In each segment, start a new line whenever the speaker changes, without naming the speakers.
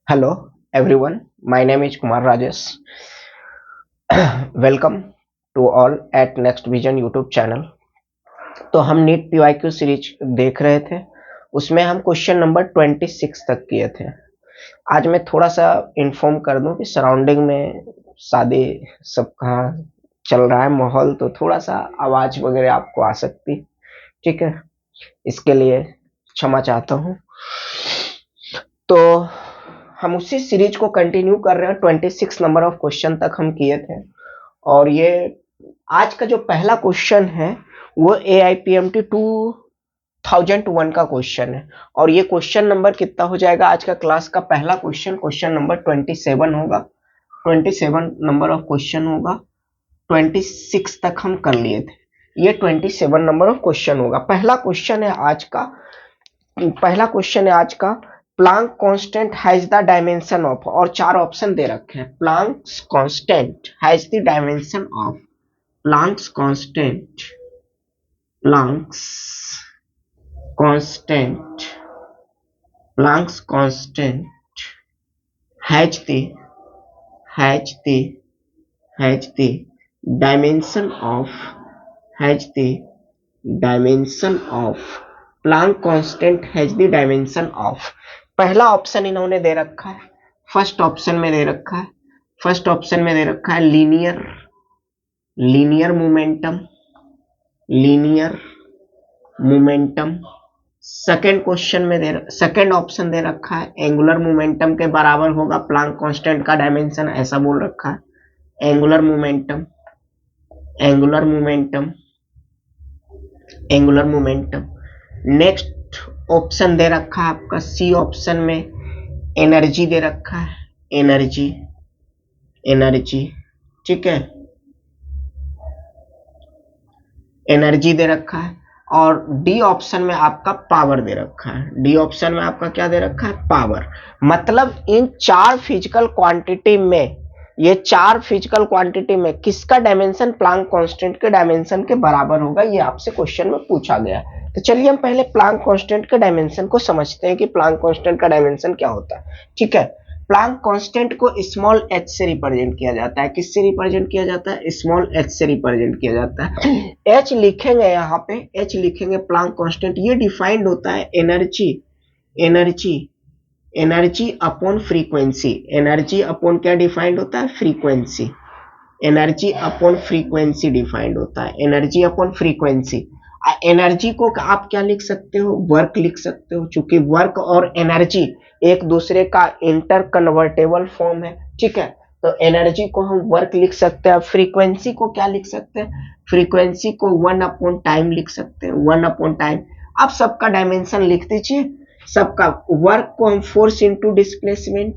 Hello everyone, my name is Kumar Rajesh. Welcome to all at Next Vision YouTube channel. तो हम NEET PYQ series देख रहे थे, उसमें हम क्वेश्चन नंबर 26 तक किए थे। आज मैं थोड़ा सा इन्फॉर्म कर दूं कि सराउंडिंग में शादी सब कहाँ चल रहा है माहौल, तो थोड़ा सा आवाज वगैरह आपको आ सकती, ठीक है, इसके लिए क्षमा चाहता हूँ। तो हम उसी सीरीज को कंटिन्यू कर रहे हैं, 26 नंबर ऑफ क्वेश्चन तक हम किए थे। और ये आज का जो पहला क्वेश्चन है वो AIPMT 2001 का क्वेश्चन है। और ये क्वेश्चन नंबर कितना हो जाएगा? आज का क्लास का पहला क्वेश्चन नंबर 27 होगा। 27 नंबर ऑफ क्वेश्चन होगा। 26 तक हम कर लिए थे, ये 27 नंबर ऑफ क्वेश्चन होगा। पहला क्वेश्चन है आज का Planck constant has the dimension of, और चार ऑप्शन दे रखे हैं। Planck's constant has the dimension of, Planck's constant has the dimension of Planck constant has the dimension of. पहला ऑप्शन इन्होंने दे रखा है, फर्स्ट ऑप्शन में दे रखा है लीनियर मोमेंटम। सेकंड ऑप्शन दे रखा है एंगुलर मोमेंटम के बराबर होगा प्लांक कांस्टेंट का डायमेंशन, ऐसा बोल रखा है। Angular momentum. नेक्स्ट ऑप्शन दे रखा है आपका सी ऑप्शन में एनर्जी दे रखा है, एनर्जी, ठीक है, एनर्जी दे रखा है। और डी ऑप्शन में आपका पावर दे रखा है। डी ऑप्शन में आपका क्या दे रखा है? पावर। मतलब इन चार फिजिकल क्वांटिटी में किसका डायमेंशन प्लांक कांस्टेंट के डायमेंशन के बराबर होगा, ये आपसे क्वेश्चन में पूछा गया है। तो चलिए हम पहले प्लांक कांस्टेंट के डायमेंशन को समझते हैं कि प्लांक कांस्टेंट का डायमेंशन क्या होता है, ठीक है। प्लांक कांस्टेंट को स्मॉल h से रिप्रेजेंट किया जाता है। किससे रिप्रेजेंट किया जाता है? स्मॉल h से रिप्रेजेंट किया जाता है। h लिखेंगे, यहाँ पे h लिखेंगे प्लांक कांस्टेंट। ये डिफाइंड होता है energy upon frequency. Energy upon क्या डिफाइंड होता है? Frequency. Energy upon frequency defined होता है। Energy upon frequency. एनर्जी को आप क्या लिख सकते हो? वर्क लिख सकते हो, क्योंकि वर्क और एनर्जी एक दूसरे का इंटर कन्वर्टेबल फॉर्म है, ठीक है। तो एनर्जी को हम वर्क लिख सकते हैं। फ्रीक्वेंसी को क्या लिख सकते हैं? फ्रीक्वेंसी को 1 अपॉन टाइम लिख सकते हैं, 1 अपॉन टाइम। आप सबका डायमेंशन लिख दीजिए। सबका वर्क को हम फोर्स इंटू डिस्प्लेसमेंट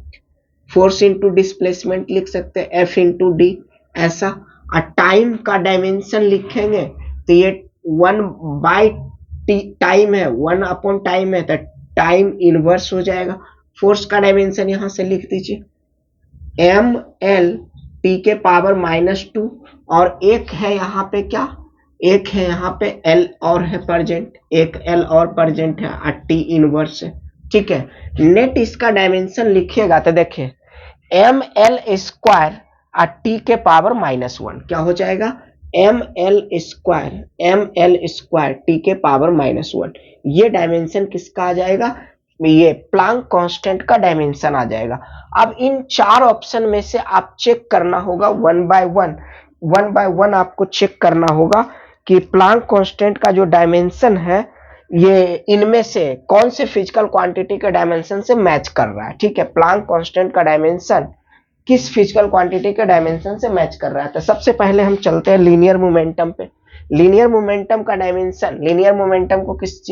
लिख सकते हैं, F इंटू डी, ऐसा। और टाइम का डायमेंशन लिखेंगे तो ये 1 बाई टाइम है, 1 अपॉन टाइम है, तो टाइम इनवर्स हो जाएगा। फोर्स का डायमेंशन यहां से लिख दीजिए ml t के पावर -2, और एक है यहाँ पे क्या? एक है यहाँ पे L और है प्रेजेंट, एक L और प्रेजेंट है और T इनवर्स है, ठीक है। नेट इसका डायमेंशन लिखिएगा तो देखिए ml स्क्वायर और T के पावर -1 क्या हो जाएगा? ml स्क्वायर T के पावर -1। ये डायमेंशन किसका आ जाएगा? ये प्लांक कांस्टेंट का डायमेंशन आ जाएगा। अब इन चार ऑप्शन में से आप चेक करना होगा वन बाय वन आपको चेक करना होगा कि प्लांक कांस्टेंट का जो डायमेंशन है ये इनमें से कौन से फिजिकल क्वांटिटी के डायमेंशन से मैच कर रहा है, ठीक है। प्लांक कांस्टेंट का डायमेंशन किस फिजिकल क्वांटिटी के डायमेंशन से मैच कर रहा है। तो सबसे पहले हम चलते हैं लीनियर मोमेंटम पे। लीनियर मोमेंटम का डायमेंशन, लीनियर मोमेंटम को किस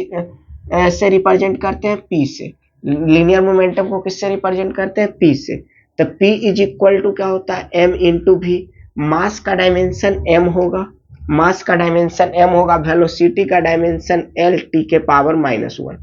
से रिप्रेजेंट करते हैं? P से। लीनियर मोमेंटम को किससे रिप्रेजेंट करते हैं? P से। तो P इज इक्वल टू क्या होता है? M into V। मास का डायमेंशन M होगा, वेलोसिटी का डायमेंशन L T के पावर -1।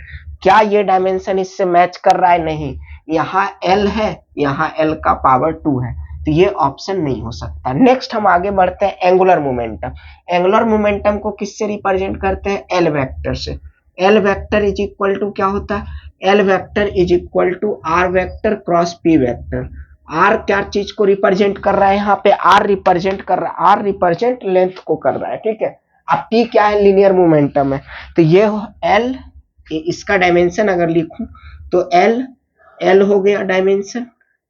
क्या ये डायमेंशन इससे मैच कर रहा है? नहीं। यहाँ L है, यहाँ L का पावर 2 है, तो ये ऑप्शन नहीं हो सकता। नेक्स्ट हम आगे बढ़ते हैं एंगुलर मोमेंटम। एंगुलर मोमेंटम को किससे रिप्रेजेंट करते हैं? L वेक्टर से। L vector is equal to क्या होता है, L vector is equal to R vector cross P vector. R क्या चीज को रिप्रेजेंट कर रहा है, यहाँ पे आर रिप्रेजेंट कर रहा है, आर रिप्रेजेंट लेंथ को कर रहा है, ठीक है। अब पी क्या है, लीनियर मोमेंटम है, तो ये एल, इसका डायमेंशन अगर लिखूं तो एल, एल हो गया डायमेंशन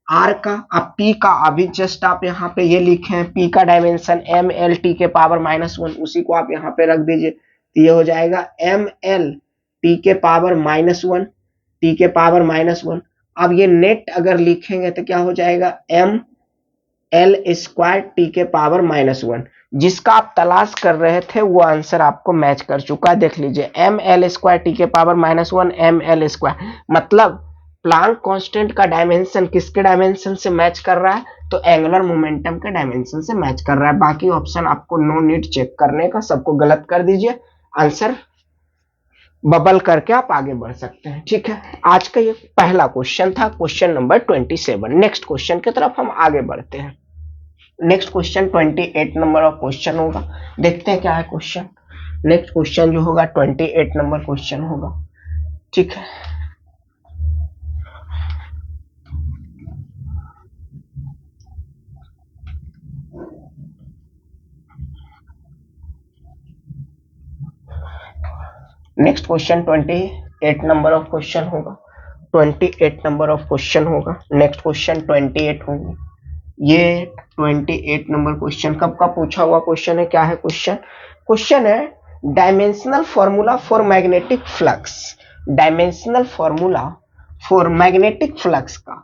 आर का। अब पी का अभी जस्ट आप यहाँ पे ये लिखे हैं, पी का डायमेंशन एम एल टी के पावर -1, उसी को आप यहाँ पे रख दीजिए, तो ये हो जाएगा एम एल टी के पावर -1, टी के पावर -1। अब ये नेट अगर लिखेंगे तो क्या हो जाएगा, एम एल स्क्वायर टी के पावर -1। जिसका आप तलाश कर रहे थे वो आंसर आपको मैच कर चुका है, देख लीजिए, एम एल स्क्वायर टी के पावर -1 एम एल स्क्वायर, मतलब प्लांक कांस्टेंट का डायमेंशन किसके डायमेंशन से मैच कर रहा है, तो एंगुलर मोमेंटम के डायमेंशन से मैच कर रहा है। बाकी ऑप्शन आपको नो नीड चेक करने का, सबको गलत कर दीजिए, आंसर बबल करके आप आगे बढ़ सकते हैं, ठीक है। आज का ये पहला क्वेश्चन था, क्वेश्चन नंबर 27। नेक्स्ट क्वेश्चन की तरफ हम आगे बढ़ते हैं। Next question 28 number of question होगा, देखते हैं क्या है क्वेश्चन। नेक्स्ट क्वेश्चन जो होगा 28 नंबर क्वेश्चन होगा, ठीक है। Next question 28 number of question होगा, 28 नंबर ऑफ क्वेश्चन होगा। नेक्स्ट क्वेश्चन 28 होंगे। ये 28 नंबर क्वेश्चन कब का पूछा हुआ क्वेश्चन है, क्या है क्वेश्चन, क्वेश्चन है dimensional formula for magnetic flux. Dimensional formula for magnetic flux का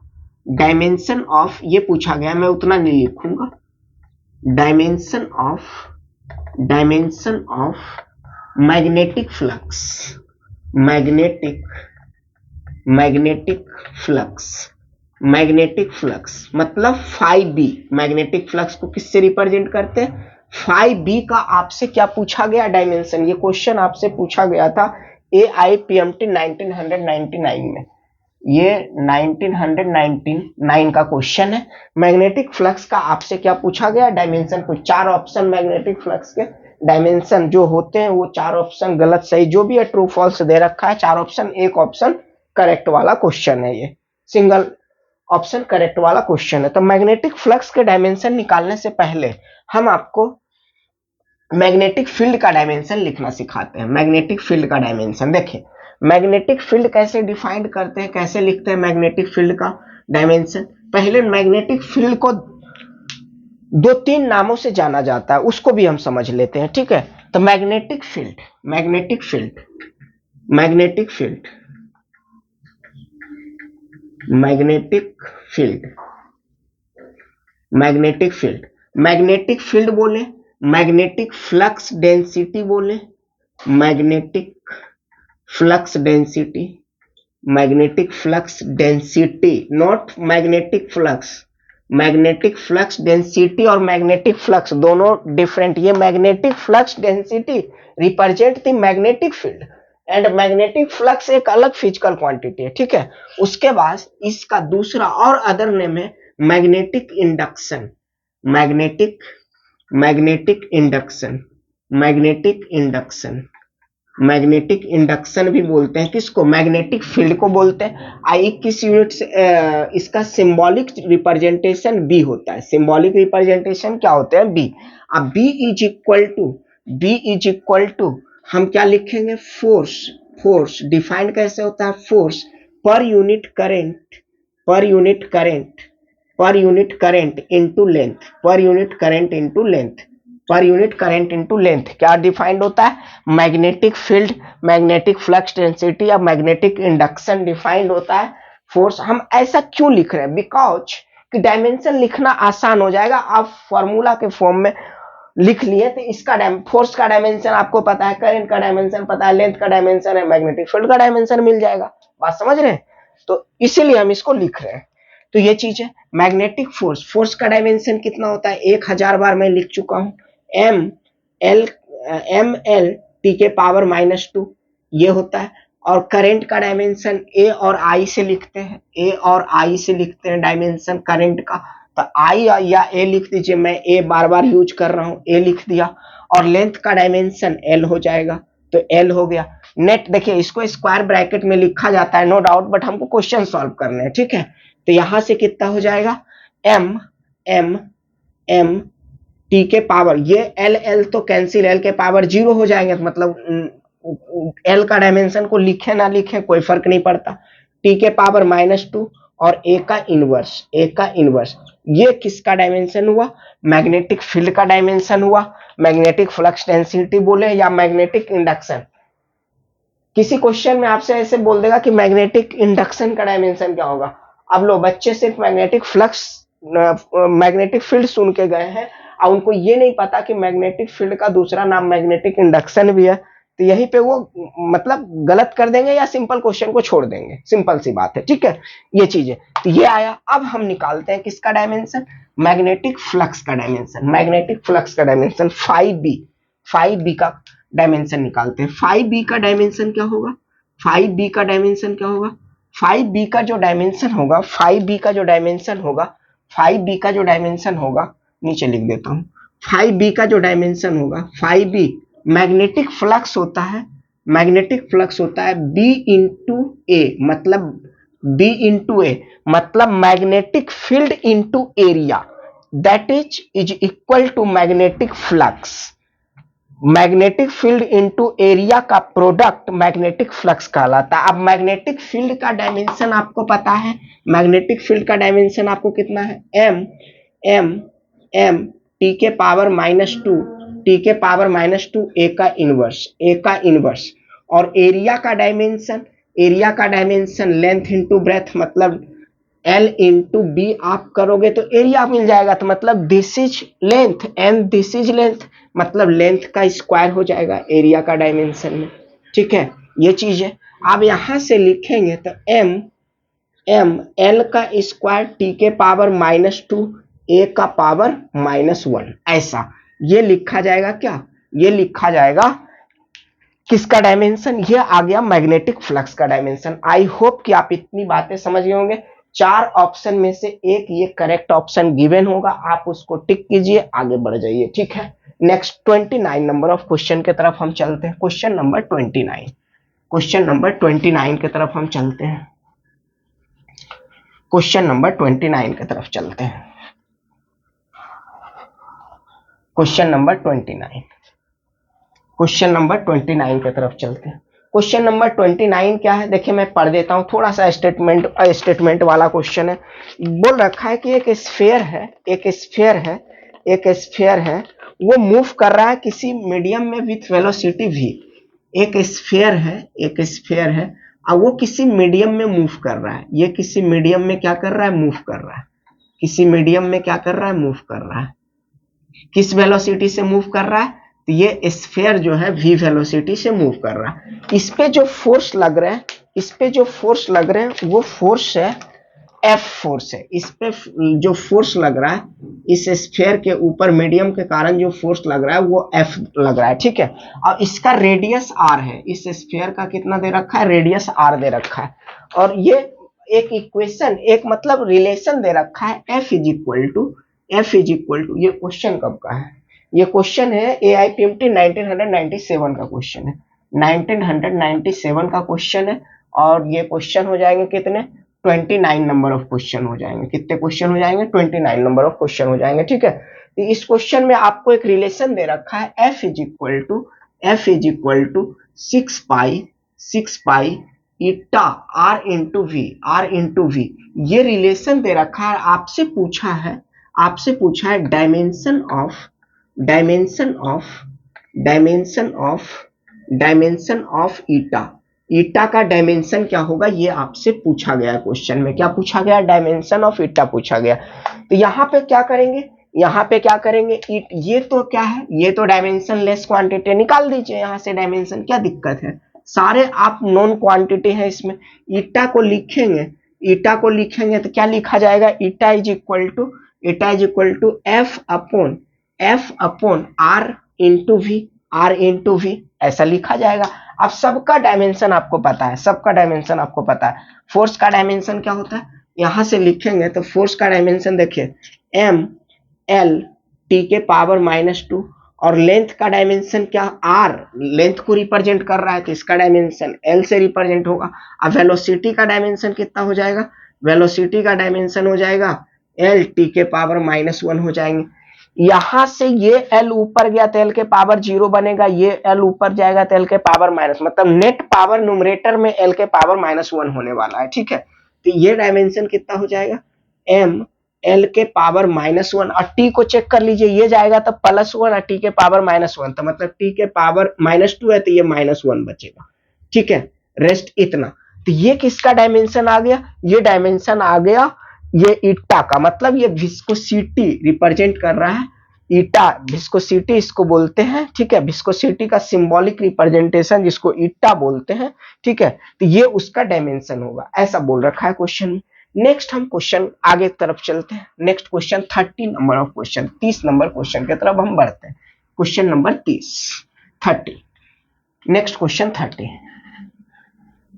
डायमेंशन ऑफ ये पूछा गया, मैं उतना नहीं लिखूंगा। Dimension of magnetic flux, magnetic flux मतलब फाई बी। मैग्नेटिक फ्लक्स को किससे रिप्रेजेंट करते हैं, फाई बी का आपसे क्या पूछा गया डायमेंशन, ये क्वेश्चन आपसे पूछा गया था AIPMT 1999 में, ये 1999 का क्वेश्चन है। मैग्नेटिक फ्लक्स का आपसे क्या पूछा गया डायमेंशन, को 4 ऑप्शन मैग्नेटिक फ्लक्स के डायमेंशन जो होते हैं वो 4 ऑप्शन गलत सही जो भी है ट्रू फॉल्स दे रखा है, 4 ऑप्शन, एक ऑप्शन करेक्ट वाला क्वेश्चन है, ये सिंगल ऑप्शन करेक्ट वाला क्वेश्चन है। तो मैग्नेटिक फ्लक्स के डायमेंशन निकालने से पहले हम आपको मैग्नेटिक फील्ड का डायमेंशन लिखना सिखाते हैं। मैग्नेटिक फील्ड का डायमेंशन देखिए, मैग्नेटिक फील्ड कैसे डिफाइंड करते हैं, कैसे लिखते हैं मैग्नेटिक फील्ड का डायमेंशन। पहले मैग्नेटिक फील्ड को 2-3 नामों से जाना जाता है, उसको भी हम समझ लेते हैं, ठीक है। तो मैग्नेटिक फील्ड बोले, मैग्नेटिक फ्लक्स डेंसिटी बोले, magnetic flux density, not magnetic flux. Magnetic flux density और मैग्नेटिक फ्लक्स दोनों डिफरेंट। ये magnetic flux density represent the magnetic field and magnetic flux एक अलग फिजिकल क्वांटिटी है, ठीक है। उसके बाद इसका दूसरा और अदर नेम है मैग्नेटिक इंडक्शन। मैग्नेटिक इंडक्शन भी बोलते हैं, किसको, मैग्नेटिक फील्ड को बोलते हैं। आई किस यूनिट से इसका सिंबॉलिक रिप्रेजेंटेशन बी होता है। सिंबॉलिक रिप्रेजेंटेशन क्या होते हैं, बी। अब बी इज इक्वल टू हम क्या लिखेंगे, फोर्स डिफाइंड कैसे होता है, force per unit current into length, क्या डिफाइंड होता है, magnetic field, magnetic flux density या मैग्नेटिक इंडक्शन डिफाइंड होता है फोर्स। हम ऐसा क्यों लिख रहे हैं, बिकॉज कि डायमेंशन लिखना आसान हो जाएगा, आप फॉर्मूला के फॉर्म में लिख लिए तो इसका फोर्स का डायमेंशन आपको पता है, करंट का डायमेंशन पता है, लेंथ का डायमेंशन है, मैग्नेटिक फील्ड का डायमेंशन मिल जाएगा। बात समझ रहे हैं, तो इसीलिए हम इसको लिख रहे हैं। तो ये चीज है मैग्नेटिक फोर्स का डायमेंशन कितना होता है, 1000 बार मैं लिख चुका हूं, एम एल टी के पावर -2 ये होता है। और करंट का डायमेंशन ए और आई से लिखते हैं, डायमेंशन करंट का, तो आई या ए लिख दीजिए, मैं ए बार बार यूज कर रहा हूं, ए लिख दिया। और लेंथ का डायमेंशन एल हो जाएगा, तो एल हो गया। नेट देखिए इसको स्क्वायर ब्रैकेट में लिखा जाता है नो डाउट, बट हमको क्वेश्चन सॉल्व करने हैं, ठीक है। तो यहां से कितना हो जाएगा, एम एम एम टी के पावर, ये एल एल तो कैंसिल, एल के पावर 0 हो जाएंगे, तो मतलब एल का डायमेंशन को लिखे ना लिखे कोई फर्क नहीं पड़ता। टी के पावर -2 और ए का इनवर्स, ए का इनवर्स, ये किसका डायमेंशन हुआ, मैग्नेटिक फील्ड का डायमेंशन हुआ, मैग्नेटिक फ्लक्स डेंसिटी बोले या मैग्नेटिक इंडक्शन। किसी क्वेश्चन में आपसे ऐसे बोल देगा कि मैग्नेटिक इंडक्शन का डायमेंशन क्या होगा। अब लो बच्चे सिर्फ मैग्नेटिक फ्लक्स मैग्नेटिक फील्ड सुन के गए हैं और उनको ये नहीं पता कि मैग्नेटिक फील्ड का दूसरा नाम मैग्नेटिक इंडक्शन भी है, तो यहीं पे वो मतलब गलत कर देंगे या सिंपल क्वेश्चन को छोड़ देंगे, सिंपल सी बात है, ठीक है। ये चीज है, तो ये आया। अब हम निकालते हैं किसका डायमेंशन, मैग्नेटिक फ्लक्स का डायमेंशन, मैग्नेटिक फ्लक्स का डायमेंशन 5b का डायमेंशन निकालते हैं। 5b का डायमेंशन क्या होगा, 5b का डायमेंशन क्या होगा, 5b का जो डायमेंशन होगा, 5b का जो डायमेंशन होगा, 5b का जो डायमेंशन होगा, नीचे लिख देता हूं, 5b का जो डायमेंशन होगा, 5b मैग्नेटिक फ्लक्स होता है, मैग्नेटिक फ्लक्स होता है b इंटू ए, मतलब b इंटू ए मतलब magnetic field into area, that is equal to magnetic flux. Magnetic field into area का प्रोडक्ट मैग्नेटिक फ्लक्स कहलाता है। अब मैग्नेटिक फील्ड का डायमेंशन आपको पता है, मैग्नेटिक फील्ड का डायमेंशन आपको कितना है, एम एम एम टी के पावर -2, टी के पावर -2 ए का इनवर्स, ए का इनवर्स। और एरिया का डायमेंशन, एरिया का डायमेंशन लेंथ इंटू ब्रेथ, मतलब L इंटू बी आप करोगे तो एरिया मिल जाएगा, तो मतलब this is length and this is length, मतलब लेंथ का स्क्वायर हो जाएगा एरिया का डायमेंशन में, ठीक है। ये चीज है। अब यहां से लिखेंगे तो एम एम एल का स्क्वायर टी के पावर -2 ए का पावर -1, ऐसा ये लिखा जाएगा। क्या ये लिखा जाएगा, किसका डायमेंशन, ये आ गया मैग्नेटिक फ्लक्स का डायमेंशन। आई होप कि आप इतनी बातें समझ गए होंगे। 4 ऑप्शन में से एक ये करेक्ट ऑप्शन गिवन होगा, आप उसको टिक कीजिए, आगे बढ़ जाइए, ठीक है। नेक्स्ट 29 नंबर ऑफ क्वेश्चन की तरफ हम चलते हैं। क्वेश्चन नंबर 29, क्वेश्चन नंबर 29 की तरफ हम चलते हैं, क्वेश्चन नंबर 29 की तरफ चलते हैं, क्वेश्चन नंबर 29, क्वेश्चन नंबर 29 की तरफ चलते हैं। क्वेश्चन नंबर 29 क्या है, देखिए मैं पढ़ देता हूं, थोड़ा सा स्टेटमेंट वाला क्वेश्चन है। बोल रखा है कि एक स्फीयर है, एक स्फीयर है, एक स्फीयर है, वो मूव कर रहा है किसी मीडियम में विथ वेलोसिटी v। एक स्फीयर है, एक स्फीयर है और वो किसी मीडियम में मूव कर रहा है। ये किसी मीडियम में क्या कर रहा है, मूव कर रहा है, किसी मीडियम में क्या कर रहा है, मूव कर रहा है। किस वेलोसिटी से मूव कर रहा है, तो ये स्फीयर जो है v वेलोसिटी से मूव कर रहा है। इस पे जो फोर्स लग रहे हैं, इस पे जो फोर्स लग रहे हैं वो फोर्स है F फोर्स है। इस पे जो फोर्स लग रहा है, इस स्फीयर के ऊपर मीडियम के कारण जो फोर्स लग रहा है वो F लग रहा है, ठीक है। और इसका रेडियस R है, इस स्फीयर का कितना दे रखा है, रेडियस R दे रखा है। और ये एक इक्वेशन, एक मतलब रिलेशन दे रखा है, F इज इक्वल टू, ये क्वेश्चन कब का है, ये क्वेश्चन है AIPMT 1997 का क्वेश्चन है, 1997 का क्वेश्चन है। और ये क्वेश्चन हो जाएंगे कितने, 29 नंबर ऑफ क्वेश्चन हो जाएंगे। कितने क्वेश्चन हो जाएंगे, 29 नंबर ऑफ क्वेश्चन हो जाएंगे, ठीक है। तो इस क्वेश्चन में आपको एक रिलेशन दे रखा है, F is equal to 6 pi eta R into V, ये रिलेशन दे रखा है। आपसे पूछा है डायमेंशन ऑफ ईटा का डायमेंशन क्या होगा, ये आपसे पूछा गया क्वेश्चन में। क्या पूछा गया, डायमेंशन ऑफ ईटा पूछा गया। तो यहाँ पे क्या करेंगे, ये तो क्या है, ये तो डायमेंशन लेस क्वांटिटी, निकाल दीजिए यहाँ से डायमेंशन, क्या दिक्कत है, सारे आप नॉन क्वांटिटी है इसमें। ईटा को लिखेंगे तो क्या लिखा जाएगा, eta is equal to F upon R into V, ऐसा लिखा जाएगा। अब सबका डायमेंशन आपको पता है, फोर्स का डायमेंशन क्या होता है, यहां से लिखेंगे तो फोर्स का डायमेंशन देखिए, M L T के पावर -2 और लेंथ का डायमेंशन क्या, r लेंथ को रिप्रेजेंट कर रहा है तो इसका डायमेंशन l से रिप्रेजेंट होगा। अब वेलोसिटी का डायमेंशन कितना हो जाएगा, वेलोसिटी का डायमेंशन हो जाएगा l t के पावर -1 हो जाएंगे। यहां से ये l ऊपर गया तो l के पावर 0 बनेगा, ये l ऊपर जाएगा तो l के पावर माइनस, मतलब नेट पावर न्यूमरेटर में l के पावर -1 होने वाला है। ठीक है, तो ये डायमेंशन कितना हो जाएगा, m l के पावर -1 और t को चेक कर लीजिए, ये जाएगा तो +1 और t के पावर -1, तो मतलब t के पावर -2 है तो ये -1 बचेगा। ठीक है, रेस्ट इतना। तो ये किसका डायमेंशन आ गया, ये डायमेंशन आ गया ये ईटा का, मतलब ये विस्कोसिटी रिप्रेजेंट कर रहा है, ईटा विस्कोसिटी इसको बोलते हैं। ठीक है, विस्कोसिटी का सिंबॉलिक रिप्रेजेंटेशन जिसको ईटा बोलते हैं। ठीक है, तो ये उसका डायमेंशन होगा, ऐसा बोल रखा है क्वेश्चन में। नेक्स्ट हम क्वेश्चन आगे तरफ चलते हैं। Next question 30 number of question, 30 number question की तरफ हम बढ़ते हैं। Question number 30। Next question 30,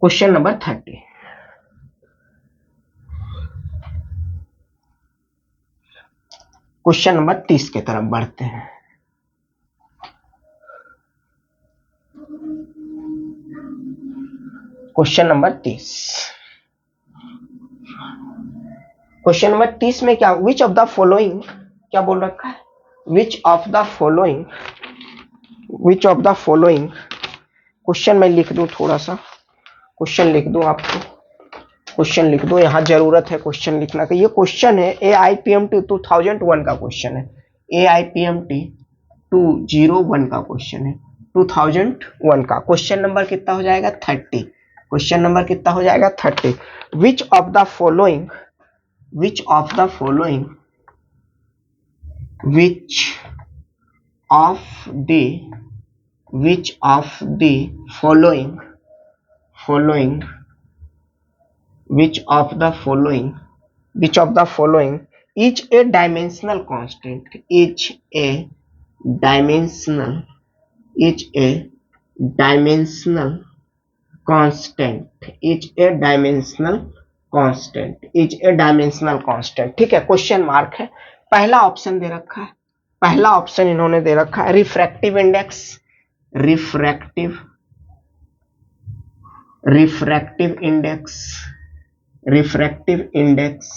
question number 30। Question number 30 की तरफ बढ़ते हैं। क्वेश्चन नंबर 30, क्वेश्चन नंबर 30 में क्या, विच ऑफ द फॉलोइंग, क्या बोल रखा है, which of the following, which of the following, question मैं लिख दूं, थोड़ा सा क्वेश्चन लिख दूं आपको, क्वेश्चन लिख दो, यहां जरूरत है क्वेश्चन लिखना का। ये क्वेश्चन है AIPMT 2001 का क्वेश्चन है, AIPMT 201 का क्वेश्चन है, 2001 का। क्वेश्चन नंबर कितना हो जाएगा 30, क्वेश्चन नंबर कितना हो जाएगा 30। Which of the following, which of the following, which of the, which of the following, following, which of the following, which of the following is a dimensional constant, is a dimensional, is a dimensional constant, is a dimensional constant, is a dimensional constant। ठीक है, question mark है। पहला option दे रखा है, पहला option इन्होंने दे रखा है refractive index, refractive, refractive index, refractive index.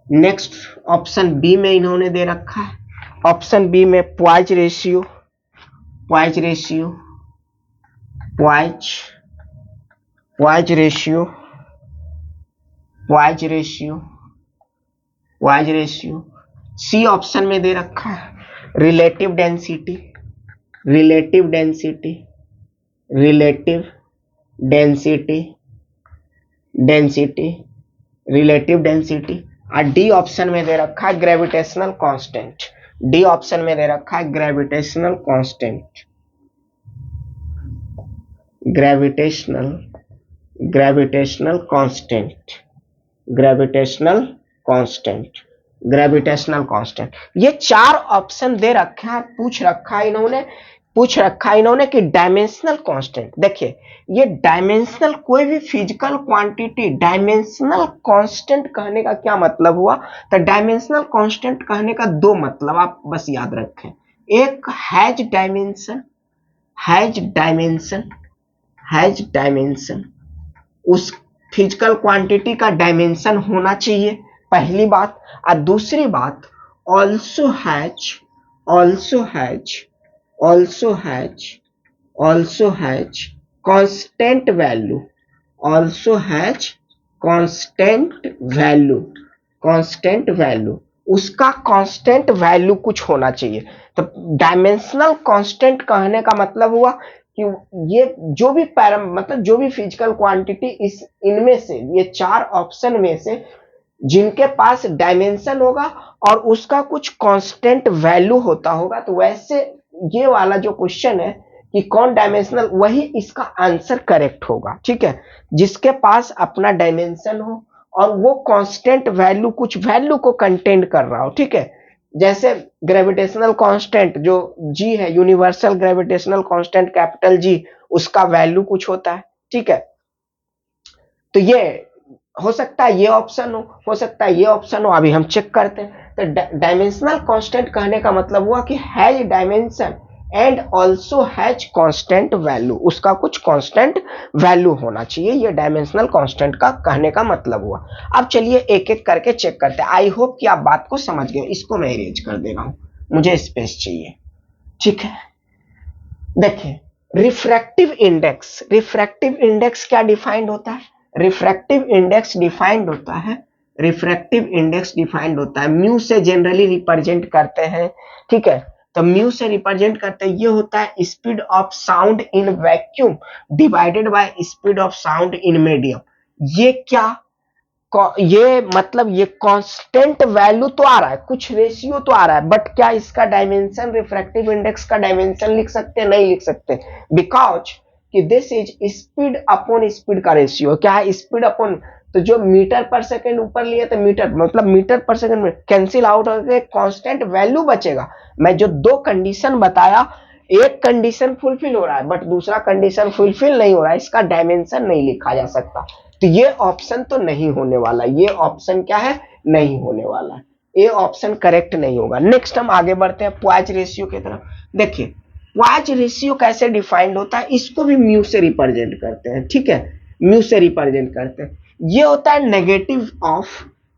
Next option B में इन्होंने दे रखा है, ऑप्शन बी में Poisson's ratio, Poisson's ratio, Poisson's, Poisson's ratio, Poisson's ratio, Poisson's ratio. C option में दे रखा है relative density, relative density, relative density, density, relative density. और डी ऑप्शन में दे रखा है ग्रेविटेशनल कांस्टेंट, डी ऑप्शन में दे रखा है gravitational constant, gravitational, gravitational constant, gravitational constant, gravitational constant. ये चार ऑप्शन दे रखे हैं, पूछ रखा है इन्होंने, पूछ रखा है इन्होंने कि डायमेंशनल कांस्टेंट। देखिए ये डायमेंशनल, कोई भी फिजिकल क्वांटिटी डायमेंशनल कांस्टेंट कहने का क्या मतलब हुआ, तो डायमेंशनल कांस्टेंट कहने का दो मतलब आप बस याद रखें, एक has dimension, has dimension, has dimension, उस फिजिकल क्वांटिटी का डायमेंशन होना चाहिए, पहली बात। और दूसरी बात also has, also has, also has, also has constant value, also has constant value, constant value, उसका कांस्टेंट वैल्यू कुछ होना चाहिए। तो डायमेंशनल कांस्टेंट कहने का मतलब हुआ कि ये जो भी पैरामीटर, मतलब जो भी फिजिकल क्वांटिटी इस इनमें से, ये चार ऑप्शन में से जिनके पास डायमेंशन होगा और उसका कुछ कांस्टेंट वैल्यू होता होगा, तो वैसे ये वाला जो क्वेश्चन है कि कौन डायमेंशनल, वही इसका आंसर करेक्ट होगा। ठीक है, जिसके पास अपना डायमेंशन हो और वो कांस्टेंट वैल्यू, कुछ वैल्यू को कंटेंट कर रहा हो। ठीक है, जैसे ग्रेविटेशनल कांस्टेंट जो जी है, universal gravitational constant capital G, उसका वैल्यू कुछ होता है। ठीक है, तो ये हो सकता है ये ऑप्शन हो सकता है ये ऑप्शन हो, अभी हम चेक करते हैं। तो डायमेंशनल कांस्टेंट कहने का मतलब हुआ कि has dimension and also has constant value, उसका कुछ कांस्टेंट वैल्यू होना चाहिए, ये डायमेंशनल कांस्टेंट का कहने का मतलब हुआ। अब चलिए एक एक करके चेक करते हैं। आई होप कि आप बात को समझ गए। इसको मैं इरेज कर दे रहा हूं, मुझे स्पेस चाहिए, ठीक है। देखिए रिफ्रैक्टिव इंडेक्स क्या डिफाइंड होता है? रिफ्रैक्टिव इंडेक्स डिफाइंड होता है, रिफ्रैक्टिव इंडेक्स डिफाइंड होता है म्यू से जनरली रिप्रेजेंट करते हैं, ठीक है। तो म्यू से रिप्रेजेंट करते हैं, ये होता है speed of sound in vacuum divided by speed of sound in medium. ये क्या, ये मतलब ये कांस्टेंट वैल्यू तो आ रहा है, कुछ रेशियो तो आ रहा है, बट क्या इसका डायमेंशन रिफ्रैक्टिव इंडेक्स का डायमेंशन लिख सकते हैं? नहीं लिख सकते, बिकॉज कि this is speed upon speed का रेशियो। क्या है? स्पीड अपॉन, तो जो मीटर पर सेकंड ऊपर लिए तो मीटर मतलब मीटर पर सेकंड में कैंसिल आउट होकर कांस्टेंट वैल्यू बचेगा। मैं जो दो कंडीशन बताया, एक कंडीशन फुलफिल हो रहा है बट दूसरा कंडीशन फुलफिल नहीं हो रहा है, इसका डायमेंशन नहीं लिखा जा सकता। तो ये ऑप्शन तो नहीं होने वाला, ये ऑप्शन क्या है? नहीं होने वाला, ये ऑप्शन करेक्ट नहीं होगा। नेक्स्ट हम आगे बढ़ते हैं पॉइज रेशियो की तरफ। देखिए पॉइज रेशियो कैसे डिफाइंड होता है, इसको भी म्यू से रिप्रेजेंट करते हैं, ठीक है, म्यू से रिप्रेजेंट करते हैं। ये होता है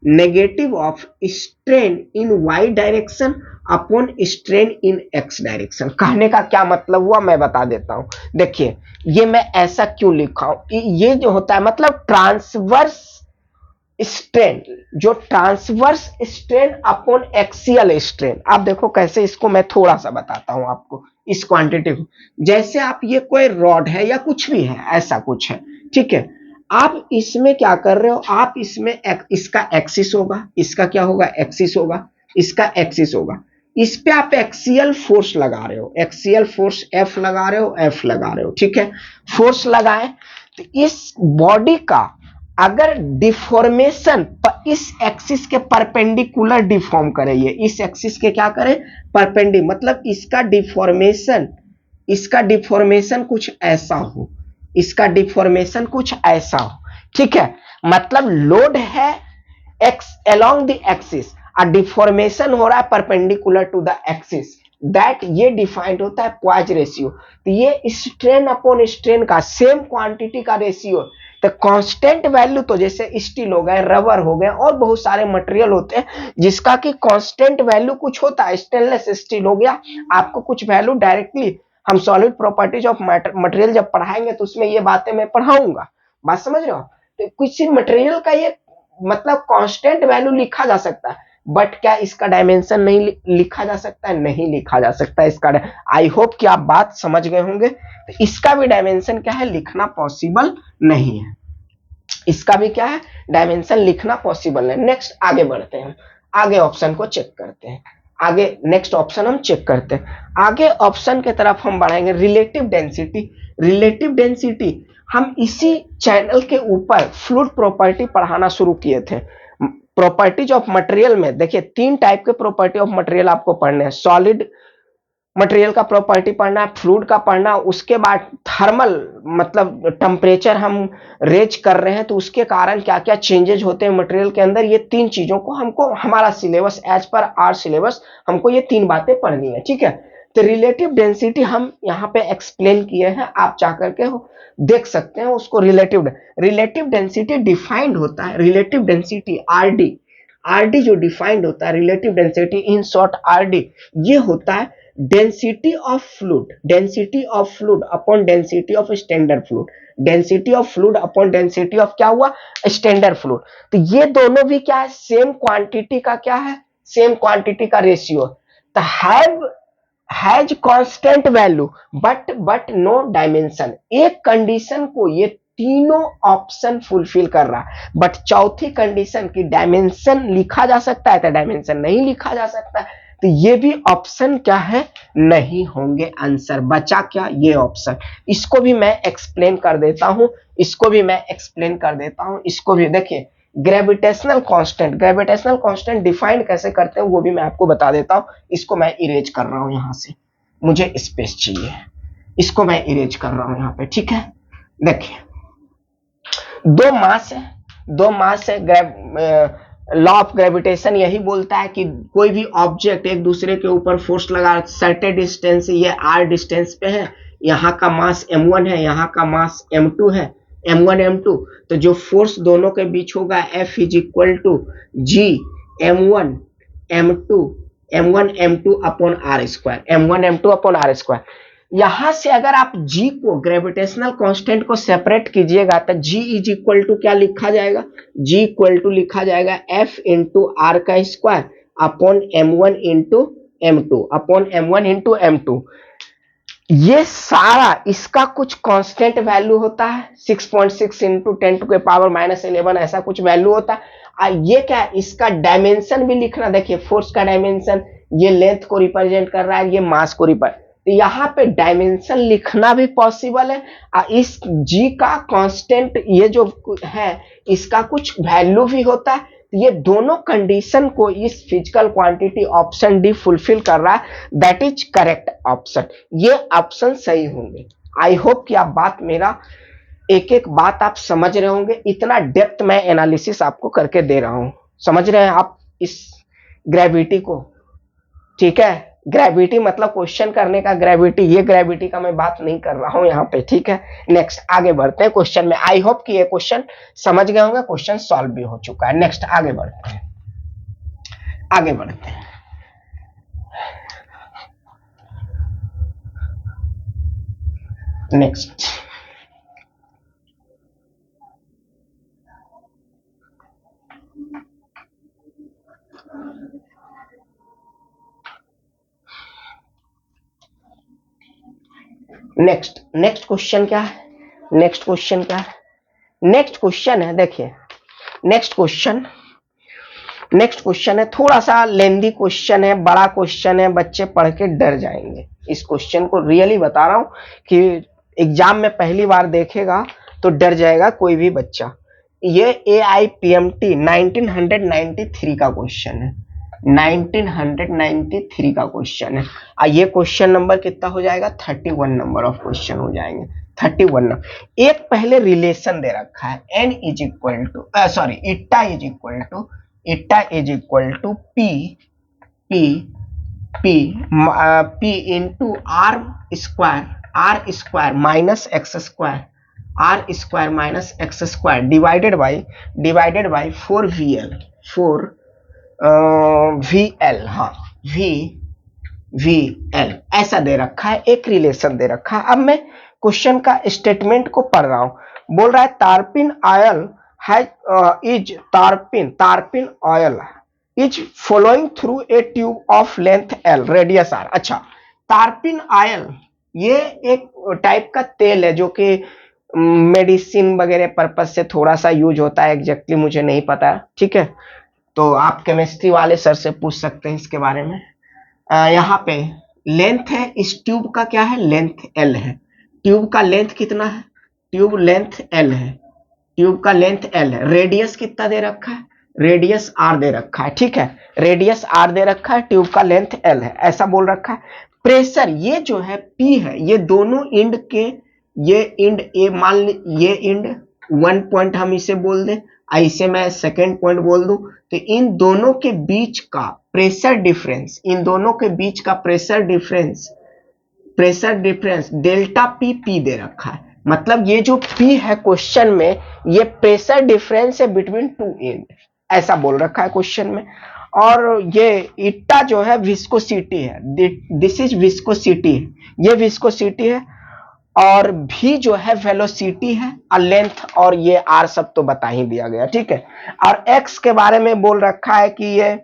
negative of strain in Y direction upon strain in X direction. कहने का क्या मतलब हुआ मैं बता देता हूं। देखिए ये मैं ऐसा क्यों लिखा हूं, ये जो होता है मतलब ट्रांसवर्स स्ट्रेन, जो transverse strain upon axial strain. आप देखो कैसे, इसको मैं थोड़ा सा बताता हूं आपको इस क्वांटिटी को। जैसे आप ये कोई रॉड है या कुछ भी है, ऐसा कुछ है, ठीक है, आप इसमें क्या कर रहे हो, आप इसमें इसका एक्सिस होगा, इसका क्या होगा? एक्सिस होगा, इसका एक्सिस होगा, इस पे आप एक्सियल फोर्स लगा रहे हो, एक्सियल फोर्स एफ लगा रहे हो, एफ लगा रहे हो, ठीक है। फोर्स लगाए तो इस बॉडी का अगर डिफॉर्मेशन इस एक्सिस के परपेंडिकुलर डिफॉर्म करे, ये इस एक्सिस के क्या करे? परपेंडिकुलर, मतलब इसका डिफॉर्मेशन कुछ ऐसा हो, इसका डिफॉर्मेशन कुछ ऐसा हो, ठीक है। मतलब लोड है X along the axis, deformation हो रहा है perpendicular to the axis, that ये डिफाइंड होता है पॉइज रेशियो। तो ये स्ट्रेन अपॉन स्ट्रेन का सेम क्वांटिटी का रेशियो। तो कांस्टेंट वैल्यू तो जैसे स्टील हो गए, रबर हो गए और बहुत सारे मटेरियल होते हैं जिसका कि कांस्टेंट वैल्यू कुछ होता है। स्टेनलेस स्टील हो गया, आपको कुछ वैल्यू डायरेक्टली, हम सॉलिड प्रॉपर्टीज ऑफ मटेरियल जब पढ़ाएंगे तो उसमें ये बातें मैं पढ़ाऊंगा, बात समझ रहे हो। तो कुछ मटेरियल का ये मतलब कांस्टेंट वैल्यू लिखा जा सकता है, बट क्या इसका डायमेंशन नहीं लिखा जा सकता है? नहीं लिखा जा सकता इसका। आई होप कि आप बात समझ गए होंगे। तो इसका भी डायमेंशन क्या है? लिखना पॉसिबल नहीं है, इसका भी क्या है? डायमेंशन लिखना पॉसिबल है। नेक्स्ट आगे बढ़ते हैं, आगे ऑप्शन को चेक करते हैं, आगे नेक्स्ट ऑप्शन हम चेक करते हैं। आगे ऑप्शन की तरफ हम बढ़ाएंगे रिलेटिव डेंसिटी। रिलेटिव डेंसिटी हम इसी चैनल के ऊपर फ्लूइड प्रॉपर्टी पढ़ाना शुरू किए थे। प्रॉपर्टीज ऑफ मटेरियल में देखिए तीन टाइप के प्रॉपर्टी ऑफ मटेरियल आपको पढ़ने हैं। सॉलिड मटेरियल का प्रॉपर्टी पढ़ना है, फ्लूइड का पढ़ना, उसके बाद थर्मल मतलब टेम्परेचर हम रेज कर रहे हैं तो उसके कारण क्या क्या चेंजेज होते हैं मटेरियल के अंदर। ये तीन चीजों को हमको हमारा syllabus, as per our syllabus, हमको ये तीन बातें पढ़नी है, ठीक है। तो रिलेटिव डेंसिटी हम यहाँ पे एक्सप्लेन किए हैं, आप जाकर के देख सकते हैं उसको। रिलेटिव डेंसिटी डिफाइंड होता है, रिलेटिव डेंसिटी आरडी, आरडी जो डिफाइंड होता है relative density in short RD, ये होता है density of fluid upon density of standard fluid, density of fluid upon density of क्या हुआ? Standard fluid. तो ये दोनों भी क्या है? सेम क्वांटिटी का क्या है? सेम क्वांटिटी का रेशियो। तो has constant value but no dimension. एक कंडीशन को ये तीनों ऑप्शन फुलफिल कर रहा है, बट चौथी कंडीशन की डायमेंशन लिखा जा सकता है तो डायमेंशन नहीं लिखा जा सकता। तो ये भी ऑप्शन क्या है? नहीं होंगे आंसर। बचा क्या? ये ऑप्शन। इसको भी मैं एक्सप्लेन कर देता हूं, इसको भी देखिए। ग्रेविटेशनल कांस्टेंट डिफाइंड कैसे करते हैं वो भी मैं आपको बता देता हूं। इसको मैं इरेज कर रहा हूं यहां से, मुझे स्पेस चाहिए, इसको मैं इरेज कर रहा हूं यहां पे, ठीक है। देखिए दो मास है लॉ ऑफ ग्रेविटेशन यही बोलता है कि कोई भी ऑब्जेक्ट एक दूसरे के ऊपर फोर्स लगा सर्टेन डिस्टेंस, ये r डिस्टेंस पे है, यहाँ का मास m1 है, यहाँ का मास m2 है, m1 m2, तो जो फोर्स दोनों के बीच होगा F is equal to G m1 m2 m1 m2 upon r square, m1 m2 upon r square. यहां से अगर आप g को ग्रेविटेशनल कांस्टेंट को सेपरेट कीजिएगा तो g इज इक्वल टू क्या लिखा जाएगा, g इक्वल टू लिखा जाएगा f इंटू आर का square upon m1 into m2 upon m1 into m2। ये सारा इसका कुछ कांस्टेंट वैल्यू होता है 6.6 इंटू 10 टू के पावर -11 ऐसा कुछ वैल्यू होता है। ये क्या है, इसका डायमेंशन भी लिखना, देखिए फोर्स का डायमेंशन ये लेंथ को रिप्रेजेंट कर रहा है, ये मास को रिप्रेजेंट, तो यहाँ पे डायमेंशन लिखना भी पॉसिबल है। इस g का कांस्टेंट ये जो है इसका कुछ वैल्यू भी होता है। ये दोनों कंडीशन को इस physical quantity option D fulfil कर रहा है, दैट इज करेक्ट ऑप्शन, ये ऑप्शन सही होंगे। आई होप कि आप बात मेरा एक एक बात आप समझ रहे होंगे, इतना डेप्थ मैं एनालिसिस आपको करके दे रहा हूं, समझ रहे हैं आप इस ग्रेविटी को, ठीक है। ग्रेविटी मतलब क्वेश्चन करने का ग्रेविटी, ये ग्रेविटी का मैं बात नहीं कर रहा हूं यहाँ पे, ठीक है। नेक्स्ट आगे बढ़ते हैं क्वेश्चन में। आई होप कि ये क्वेश्चन समझ गए होंगे, क्वेश्चन सॉल्व भी हो चुका है। नेक्स्ट आगे बढ़ते हैं, आगे बढ़ते हैं। नेक्स्ट नेक्स्ट क्वेश्चन क्या है, नेक्स्ट क्वेश्चन क्या है, नेक्स्ट क्वेश्चन है, देखिए नेक्स्ट क्वेश्चन है, थोड़ा सा लेंदी क्वेश्चन है, बड़ा क्वेश्चन है, बच्चे पढ़ के डर जाएंगे। इस क्वेश्चन को रियली बता रहा हूं कि एग्जाम में पहली बार देखेगा तो डर जाएगा कोई भी बच्चा। ये AIPMT 1993 का क्वेश्चन है, 1993 का क्वेश्चन है। ये क्वेश्चन नंबर कितना हो जाएगा, 31 नंबर ऑफ क्वेश्चन हो जाएंगे, 31 नंबर। एक पहले रिलेशन दे रखा है, n is equal to sorry eta is equal to p into R square minus X square divided by 4VL हाँ VL ऐसा दे रखा है, एक रिलेशन दे रखा है। अब मैं क्वेश्चन का स्टेटमेंट को पढ़ रहा हूं, बोल रहा है तारपिन ऑयल तारपिन oil is flowing through a tube of length L radius R। अच्छा, तारपिन ऑयल ये एक टाइप का तेल है जो कि मेडिसिन वगैरह पर्पज से थोड़ा सा यूज होता है, एग्जैक्टली मुझे नहीं पता, ठीक है, तो आप केमिस्ट्री वाले सर से पूछ सकते हैं इसके बारे में। यहाँ पे लेंथ है, इस ट्यूब का क्या है, लेंथ L है, ट्यूब का लेंथ कितना है, ट्यूब लेंथ L है, ट्यूब का लेंथ L है, रेडियस कितना दे रखा है, रेडियस R दे रखा है, ठीक है, रेडियस R दे रखा है, ट्यूब का लेंथ L है, ऐसा बोल रखा है। प्रेशर ये जो है P है, ये दोनों इंड के, ये इंड ए मान ली, ये इंड 1 पॉइंट हम इसे बोल दें, ऐसे मैं सेकेंड पॉइंट बोल दूं, तो इन दोनों के बीच का प्रेशर डिफरेंस, इन दोनों के बीच का प्रेशर डिफरेंस डेल्टा पी दे रखा है। मतलब ये जो P है क्वेश्चन में, ये प्रेशर डिफरेंस है बिटवीन टू इंड, ऐसा बोल रखा है क्वेश्चन में। और ये इटा जो है विस्कोसिटी है, दिस इज विस्कोसिटी, ये विस्कोसिटी है, और v जो है वेलोसिटी है, और लेंथ और ये r सब तो बता ही दिया गया, ठीक है। और x के बारे में बोल रखा है कि ये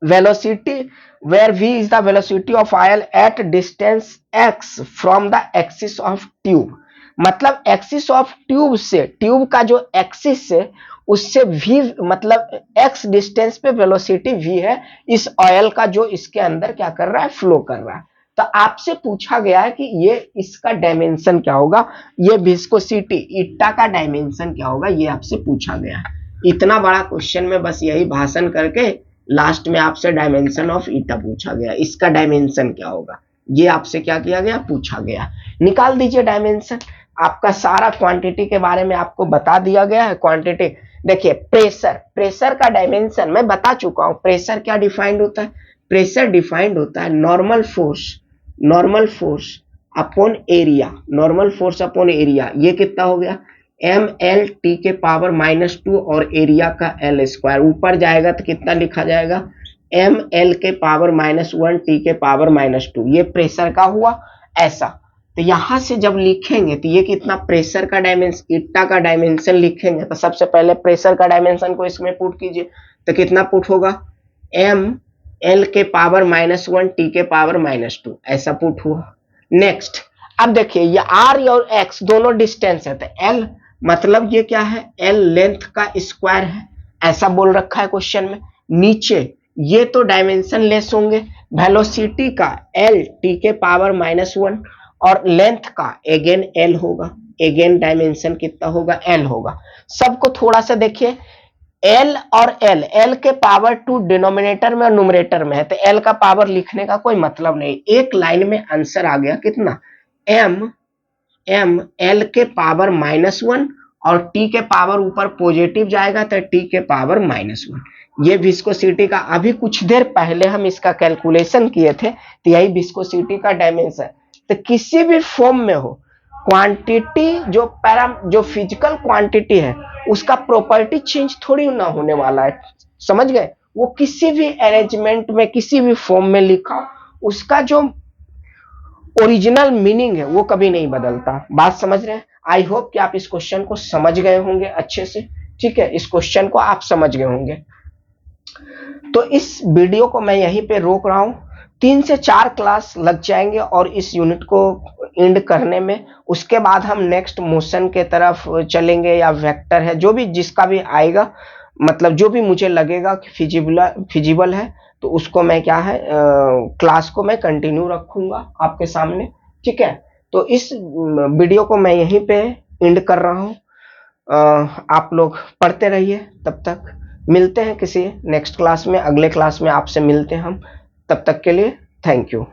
velocity where v is the velocity of oil at distance x from the axis of tube. मतलब एक्सिस ऑफ ट्यूब से, ट्यूब का जो एक्सिस है उससे v मतलब x डिस्टेंस पे वेलोसिटी v है, इस ऑयल का जो इसके अंदर क्या कर रहा है, फ्लो कर रहा है। तो आपसे पूछा गया है कि ये इसका डायमेंशन क्या होगा, ये विस्कोसिटी इटा का डायमेंशन क्या होगा, ये आपसे पूछा गया है। इतना बड़ा क्वेश्चन में बस यही भाषण करके लास्ट में आपसे डायमेंशन ऑफ इटा पूछा गया, इसका डायमेंशन क्या होगा, ये आपसे क्या किया गया, पूछा गया। निकाल दीजिए डायमेंशन, आपका सारा क्वांटिटी के बारे में आपको बता दिया गया है, क्वांटिटी देखिए प्रेशर का डायमेंशन मैं बता चुका हूं। प्रेशर क्या डिफाइंड होता है? प्रेशर डिफाइंड होता है normal force upon area, normal force upon area. ये कितना हो गया? एम एल टी के पावर -2 और एरिया का एल स्क्वायर। ऊपर जाएगा तो कितना लिखा जाएगा? एम एल के पावर -1 टी के पावर -2। ये प्रेशर का हुआ ऐसा। तो यहां से जब लिखेंगे तो ये कितना प्रेशर का डायमेंशन, ईटा का डायमेंशन लिखेंगे तो सबसे पहले प्रेशर का डायमेंशन को इसमें पुट कीजिए तो कितना पुट होगा? एम एल के पावर -1 टी के पावर -2 ऐसा पुट हुआ। नेक्स्ट अब देखिए ये आर और एक्स दोनों डिस्टेंस है तो एल मतलब ये क्या है? एल लेंथ का स्क्वायर है, ऐसा बोल रखा है क्वेश्चन में। नीचे ये तो डायमेंशन लेस होंगे, वेलोसिटी का एल टी के पावर -1 और लेंथ का अगेन एल होगा, अगेन डायमेंशन कितना होगा? एल होगा। सबको थोड़ा सा देखिए, एल और एल के पावर 2 डिनोमिनेटर में और न्यूमरेटर में है तो एल का पावर लिखने का कोई मतलब नहीं। एक लाइन में आंसर आ गया कितना? एम एल के पावर -1 और टी के पावर ऊपर पॉजिटिव जाएगा तो टी के पावर -1। ये विस्कोसिटी का अभी कुछ देर पहले हम इसका कैलकुलेशन किए थे तो यही विस्कोसिटी का डायमेंशन। तो किसी भी फॉर्म में हो क्वांटिटी जो फिजिकल क्वांटिटी है उसका प्रॉपर्टी चेंज थोड़ी ना होने वाला है, समझ गए? वो किसी भी अरेंजमेंट में किसी भी फॉर्म में लिखा उसका जो ओरिजिनल मीनिंग है वो कभी नहीं बदलता। बात समझ रहे हैं? आई होप कि आप इस क्वेश्चन को समझ गए होंगे अच्छे से। ठीक है, इस क्वेश्चन को आप समझ गए होंगे। तो इस वीडियो को मैं यहीं पे रोक रहा हूं। 3 से 4 क्लास लग जाएंगे और इस यूनिट को एंड करने में। उसके बाद हम नेक्स्ट मोशन के तरफ चलेंगे या वेक्टर है, जो भी जिसका भी आएगा, मतलब जो भी मुझे लगेगा कि फिजिबल है तो उसको मैं क्या है क्लास को मैं कंटिन्यू रखूंगा आपके सामने। ठीक है, तो इस वीडियो को मैं यहीं पे एंड कर रहा हूं। आप लोग पढ़ते रहिए, तब तक मिलते हैं किसी नेक्स्ट क्लास में, अगले क्लास में आपसे मिलते हैं हम। तब तक के लिए थैंक यू।